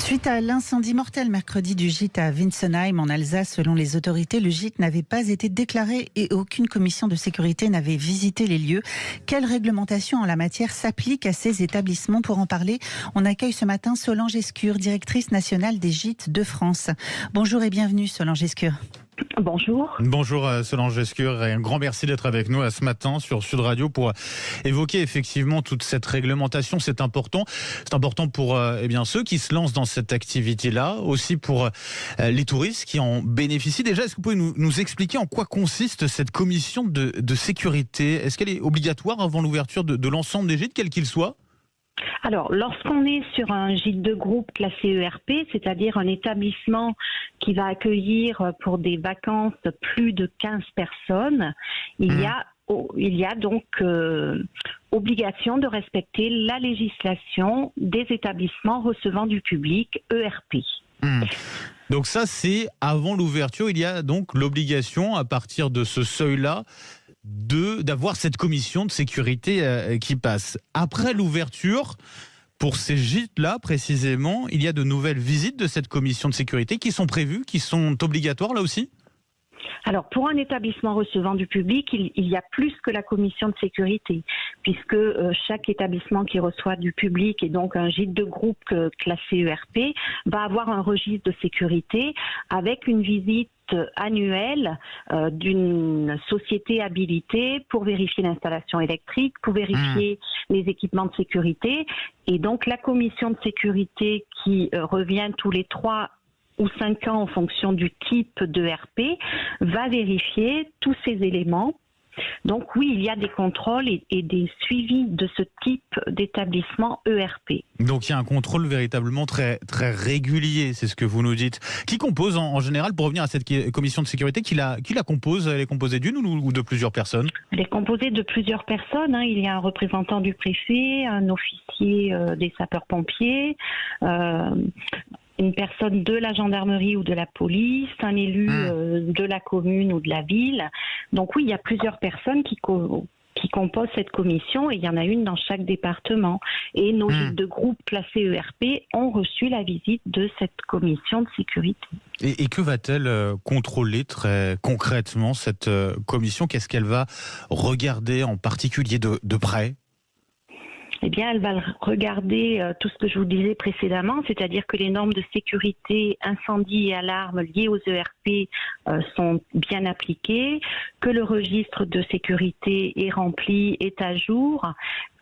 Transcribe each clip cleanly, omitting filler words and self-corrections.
Suite à l'incendie mortel mercredi du gîte à Winsenheim en Alsace, selon les autorités, le gîte n'avait pas été déclaré et aucune commission de sécurité n'avait visité les lieux. Quelle réglementation en la matière s'applique à ces établissements? Pour en parler, on accueille ce matin Solange Escure, directrice nationale des gîtes de France. Bonjour et bienvenue Solange Escure. Bonjour. Bonjour Solange Escure et un grand merci d'être avec nous ce matin sur Sud Radio pour évoquer effectivement toute cette réglementation. C'est important pour ceux qui se lancent dans cette activité-là, aussi pour les touristes qui en bénéficient. Déjà, est-ce que vous pouvez nous expliquer en quoi consiste cette commission de sécurité? Est-ce qu'elle est obligatoire avant l'ouverture de l'ensemble des gîtes, quel qu'il soit? Alors, lorsqu'on est sur un gîte de groupe classé ERP, c'est-à-dire un établissement qui va accueillir pour des vacances plus de 15 personnes, il y a donc obligation de respecter la législation des établissements recevant du public ERP. Donc ça, c'est avant l'ouverture, il y a donc l'obligation à partir de ce seuil-là d'avoir cette commission de sécurité qui passe. Après l'ouverture, pour ces gîtes-là précisément, il y a de nouvelles visites de cette commission de sécurité qui sont prévues, qui sont obligatoires là aussi? Alors, pour un établissement recevant du public, il y a plus que la commission de sécurité, puisque chaque établissement qui reçoit du public, et donc un gîte de groupe classé ERP, va avoir un registre de sécurité avec une visite annuelle d'une société habilitée pour vérifier l'installation électrique, pour vérifier les équipements de sécurité. Et donc, la commission de sécurité qui revient tous les 3 ou 5 ans en fonction du type de RP, va vérifier tous ces éléments. Donc oui, il y a des contrôles et des suivis de ce type d'établissement ERP. Donc il y a un contrôle véritablement très, très régulier, c'est ce que vous nous dites. Qui compose en général, pour revenir à cette commission de sécurité, qui la compose? Elle est composée d'une ou de plusieurs personnes? Elle est composée de plusieurs personnes. Il y a un représentant du préfet, un officier des sapeurs-pompiers, une personne de la gendarmerie ou de la police, un élu de la commune ou de la ville. Donc oui, il y a plusieurs personnes qui composent cette commission et il y en a une dans chaque département. Et nos gîtes de groupe classés ERP ont reçu la visite de cette commission de sécurité. Et que va-t-elle contrôler très concrètement, cette commission? Qu'est-ce qu'elle va regarder en particulier de près? Eh bien, elle va regarder tout ce que je vous disais précédemment, c'est-à-dire que les normes de sécurité, incendie et alarme liées aux ERP sont bien appliquées, que le registre de sécurité est rempli, est à jour,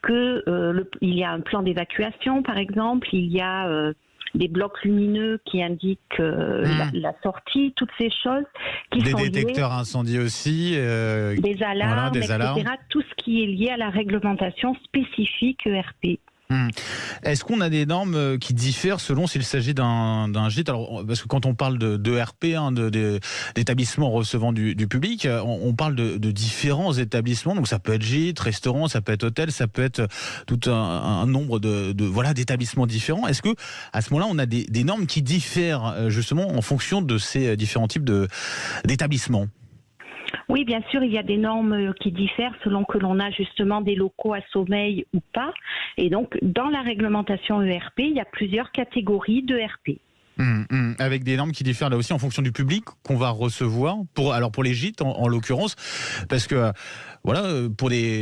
qu'il y a un plan d'évacuation, par exemple, il y a des blocs lumineux qui indiquent la sortie, toutes ces choses qui sont liées. Des détecteurs incendie aussi. Des alarmes, des alarmes. etc. Tout ce qui est lié à la réglementation spécifique ERP. Est-ce qu'on a des normes qui diffèrent selon s'il s'agit d'un gîte? Alors, parce que quand on parle de RP, d'établissements recevant du public, on parle de différents établissements. Donc ça peut être gîte, restaurant, ça peut être hôtel, ça peut être tout un nombre d'établissements différents. Est-ce que à ce moment-là, on a des normes qui diffèrent justement en fonction de ces différents types d'établissements? Oui, bien sûr, il y a des normes qui diffèrent selon que l'on a justement des locaux à sommeil ou pas. Et donc, dans la réglementation ERP, il y a plusieurs catégories de RP. Avec des normes qui diffèrent là aussi en fonction du public qu'on va recevoir. Pour les gîtes, en l'occurrence, parce que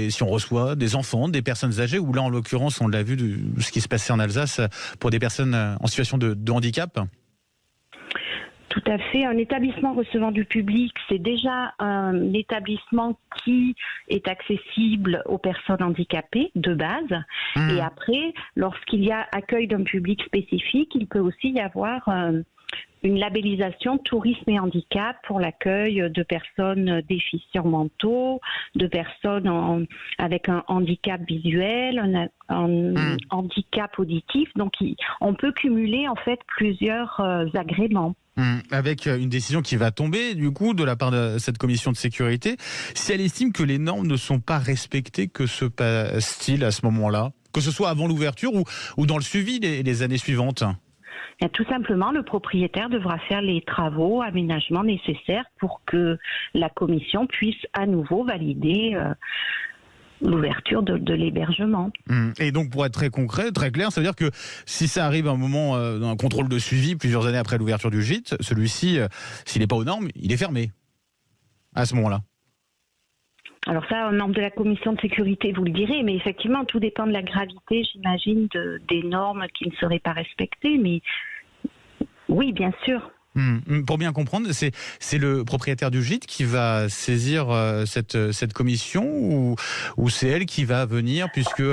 si on reçoit des enfants, des personnes âgées, ou là en l'occurrence, on l'a vu ce qui se passait en Alsace pour des personnes en situation de handicap. Tout à fait. Un établissement recevant du public, c'est déjà un établissement qui est accessible aux personnes handicapées de base. Et après, lorsqu'il y a accueil d'un public spécifique, il peut aussi y avoir une labellisation tourisme et handicap pour l'accueil de personnes déficients mentaux, de personnes avec un handicap visuel, un handicap auditif. Donc, on peut cumuler en fait plusieurs agréments. Avec une décision qui va tomber du coup de la part de cette commission de sécurité. Si elle estime que les normes ne sont pas respectées, que se passe-t-il à ce moment-là? Que ce soit avant l'ouverture ou dans le suivi les années suivantes? Et tout simplement, le propriétaire devra faire les travaux, aménagements nécessaires pour que la commission puisse à nouveau valider l'ouverture de l'hébergement. Et donc, pour être très concret, très clair, ça veut dire que si ça arrive à un moment d'un contrôle de suivi, plusieurs années après l'ouverture du gîte, celui-ci, s'il n'est pas aux normes, il est fermé à ce moment-là. Alors ça, un membre de la commission de sécurité vous le direz, mais effectivement, tout dépend de la gravité, j'imagine, des normes qui ne seraient pas respectées. Mais oui, bien sûr. Pour bien comprendre, c'est le propriétaire du gîte qui va saisir cette commission ou c'est elle qui va venir puisque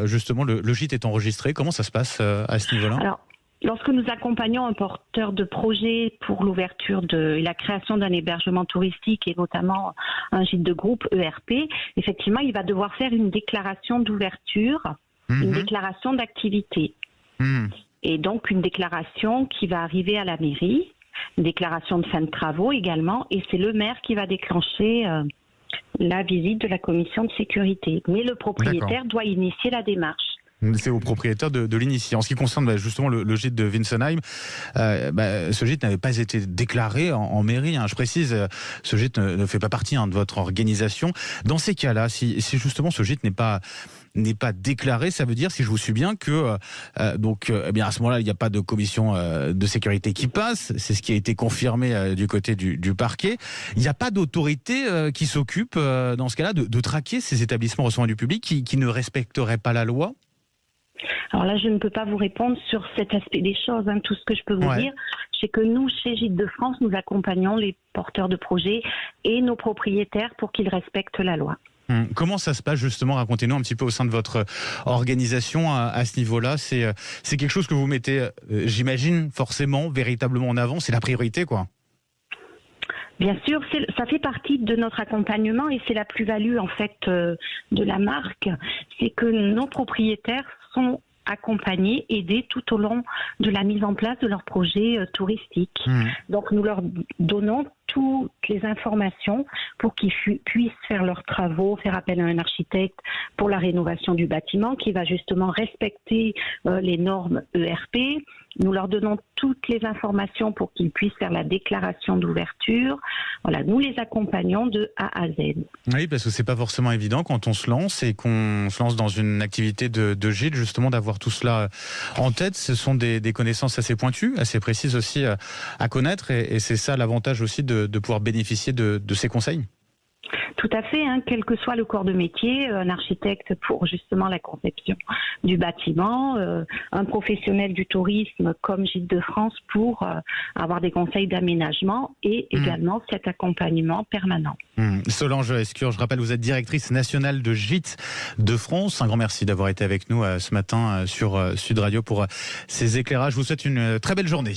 justement le gîte est enregistré. Comment ça se passe à ce niveau-là ? Alors, lorsque nous accompagnons un porteur de projet pour l'ouverture et la création d'un hébergement touristique et notamment un gîte de groupe ERP, effectivement, il va devoir faire une déclaration d'ouverture, une déclaration d'activité. Et donc une déclaration qui va arriver à la mairie, une déclaration de fin de travaux également, et c'est le maire qui va déclencher la visite de la commission de sécurité. Mais le propriétaire doit initier la démarche. C'est au propriétaire de l'initier. En ce qui concerne justement le gîte de Winsenheim, ce gîte n'avait pas été déclaré en mairie. Je précise, ce gîte ne fait pas partie de votre organisation. Dans ces cas-là, si justement ce gîte n'est pas déclaré, ça veut dire, si je vous suis bien, que eh bien à ce moment-là, il n'y a pas de commission de sécurité qui passe. C'est ce qui a été confirmé du côté du parquet. Il n'y a pas d'autorité qui s'occupe, dans ce cas-là, de traquer ces établissements recevant du public qui ne respecteraient pas la loi. Alors là, je ne peux pas vous répondre sur cet aspect des choses. Tout ce que je peux vous dire, c'est que nous, chez Gîtes de France, nous accompagnons les porteurs de projets et nos propriétaires pour qu'ils respectent la loi. Comment ça se passe justement ? Racontez-nous un petit peu au sein de votre organisation à ce niveau-là. C'est quelque chose que vous mettez, j'imagine, forcément, véritablement en avant. C'est la priorité, quoi. Bien sûr, ça fait partie de notre accompagnement et c'est la plus-value en fait de la marque. C'est que nos propriétaires sont accompagnés, aidés tout au long de la mise en place de leurs projets touristiques. Donc nous leur donnons toutes les informations pour qu'ils puissent faire leurs travaux, faire appel à un architecte pour la rénovation du bâtiment qui va justement respecter les normes ERP. Nous leur donnons toutes les informations pour qu'ils puissent faire la déclaration d'ouverture. Voilà, nous les accompagnons de A à Z. Oui, parce que c'est pas forcément évident quand on se lance et qu'on se lance dans une activité de gîte, justement d'avoir tout cela en tête. Ce sont des connaissances assez pointues, assez précises aussi à connaître et c'est ça l'avantage aussi de pouvoir bénéficier de ces conseils. Tout à fait, quel que soit le corps de métier, un architecte pour justement la conception du bâtiment, un professionnel du tourisme comme Gîtes de France pour avoir des conseils d'aménagement et également cet accompagnement permanent. Solange Escure, je rappelle, vous êtes directrice nationale de Gîtes de France. Un grand merci d'avoir été avec nous ce matin sur Sud Radio pour ces éclairages. Je vous souhaite une très belle journée.